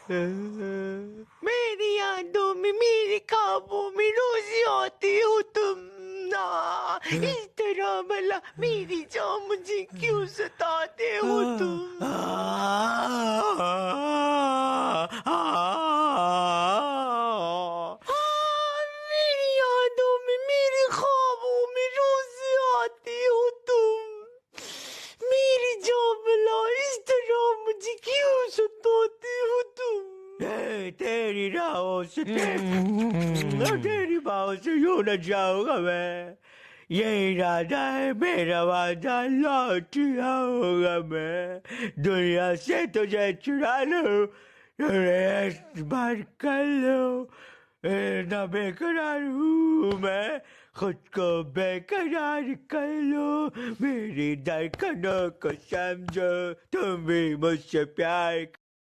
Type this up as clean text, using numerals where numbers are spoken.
میری یادوں میں میرے خوابوں میں روز آتے ہو تم نا، اس طرح بھلا میری جان مجھے کیوں ستاتے ہو تم؟ میری یادوں میں میرے خوابوں میں روز آتے ہو تم، میری جان بھلا اس طرح مجھے کیوں ستاتے ہو تم؟ تیری راہوں سے تیری باہوں سے یوں نہ جاؤں گا میں، یہ ارادہ ہے میرا وعدہ، لوٹ آؤں گا میں، دنیا سے تجھے چرا لوں، بار کر لو، نہ بے قرار ہوں میں، خود کو بے قرار کر لو، میری دھڑکنوں کو سمجھو، تم بھی مجھ سے پیار